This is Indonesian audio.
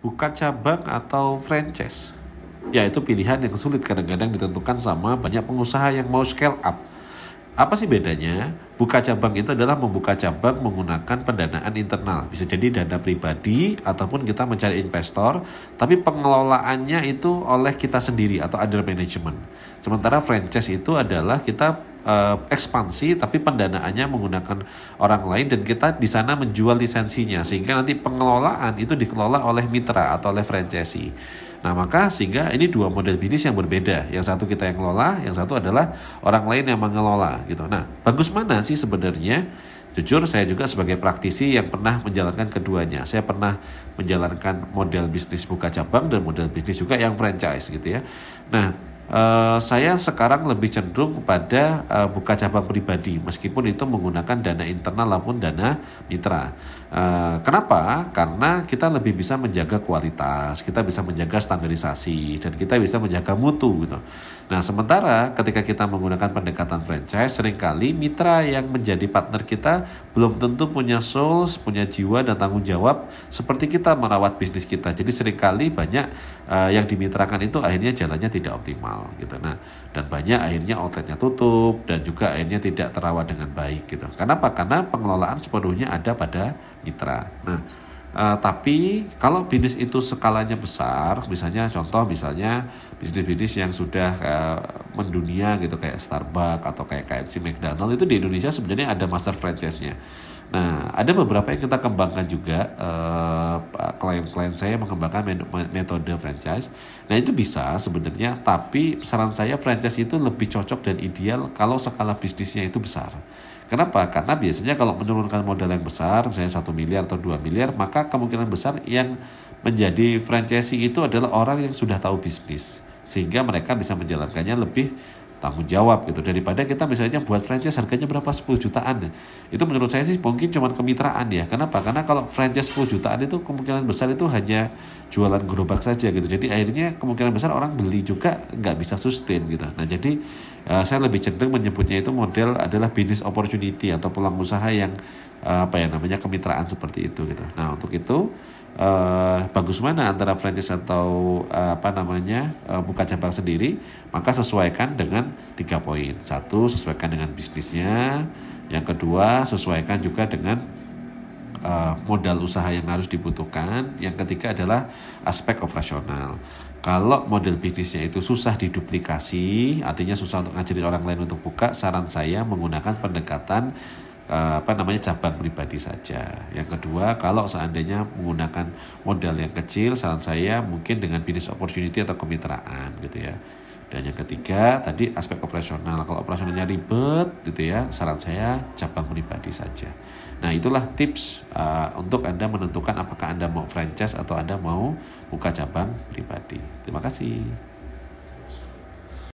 Buka cabang atau franchise? Ya, itu pilihan yang sulit kadang-kadang ditentukan sama banyak pengusaha yang mau scale up. Apa sih bedanya? Buka cabang itu adalah membuka cabang menggunakan pendanaan internal. Bisa jadi dana pribadi ataupun kita mencari investor, tapi pengelolaannya itu oleh kita sendiri atau under management. Sementara franchise itu adalah kita ekspansi tapi pendanaannya menggunakan orang lain dan kita di sana menjual lisensinya sehingga nanti pengelolaan itu dikelola oleh mitra atau oleh franchisee. Nah, maka sehingga ini dua model bisnis yang berbeda. Yang satu kita yang ngelola, yang satu adalah orang lain yang mengelola gitu. Nah, bagus mana sih sebenarnya? Jujur saya juga sebagai praktisi yang pernah menjalankan keduanya. Saya pernah menjalankan model bisnis buka cabang dan model bisnis juga yang franchise gitu ya. Nah, saya sekarang lebih cenderung kepada buka cabang pribadi meskipun itu menggunakan dana internal maupun dana mitra. Kenapa? Karena kita lebih bisa menjaga kualitas, kita bisa menjaga standarisasi, dan kita bisa menjaga mutu gitu. Nah, sementara ketika kita menggunakan pendekatan franchise, seringkali mitra yang menjadi partner kita belum tentu punya souls, punya jiwa dan tanggung jawab seperti kita merawat bisnis kita. Jadi seringkali banyak yang dimitrakan itu akhirnya jalannya tidak optimal gitu. Nah, dan banyak akhirnya outletnya tutup dan juga akhirnya tidak terawat dengan baik gitu. Kenapa? Karena pengelolaan sepenuhnya ada pada mitra. Nah, tapi kalau bisnis itu skalanya besar, misalnya bisnis-bisnis yang sudah mendunia gitu kayak Starbucks atau kayak KFC, McDonald, itu di Indonesia sebenarnya ada master franchise-nya. Nah, ada beberapa yang kita kembangkan juga, klien-klien saya mengembangkan metode franchise. Nah, itu bisa sebenarnya, tapi saran saya franchise itu lebih cocok dan ideal kalau skala bisnisnya itu besar. Kenapa? Karena biasanya kalau menurunkan modal yang besar, misalnya 1 miliar atau 2 miliar, maka kemungkinan besar yang menjadi franchisee itu adalah orang yang sudah tahu bisnis. Sehingga mereka bisa menjalankannya lebih tanggung jawab gitu daripada kita misalnya buat franchise harganya berapa 10 jutaan ya. Itu menurut saya sih mungkin cuma kemitraan ya. Kenapa? Karena kalau franchise 10 jutaan itu kemungkinan besar itu hanya jualan gerobak saja gitu. Jadi akhirnya kemungkinan besar orang beli juga nggak bisa sustain gitu. Nah, jadi saya lebih cenderung menyebutnya itu model adalah business opportunity atau peluang usaha yang kemitraan seperti itu gitu. Nah, untuk itu bagus mana antara franchise atau buka cabang sendiri, maka sesuaikan dengan 3 poin. Satu, sesuaikan dengan bisnisnya. Yang kedua, sesuaikan juga dengan modal usaha yang harus dibutuhkan. Yang ketiga adalah aspek operasional. Kalau model bisnisnya itu susah diduplikasi, artinya susah untuk ngajarin orang lain untuk buka, saran saya menggunakan pendekatan cabang pribadi saja. Yang kedua, kalau seandainya menggunakan modal yang kecil, saran saya mungkin dengan business opportunity atau kemitraan gitu ya. Dan yang ketiga tadi aspek operasional. Kalau operasionalnya ribet gitu ya, saran saya cabang pribadi saja. Nah, itulah tips untuk Anda menentukan apakah Anda mau franchise atau Anda mau buka cabang pribadi. Terima kasih.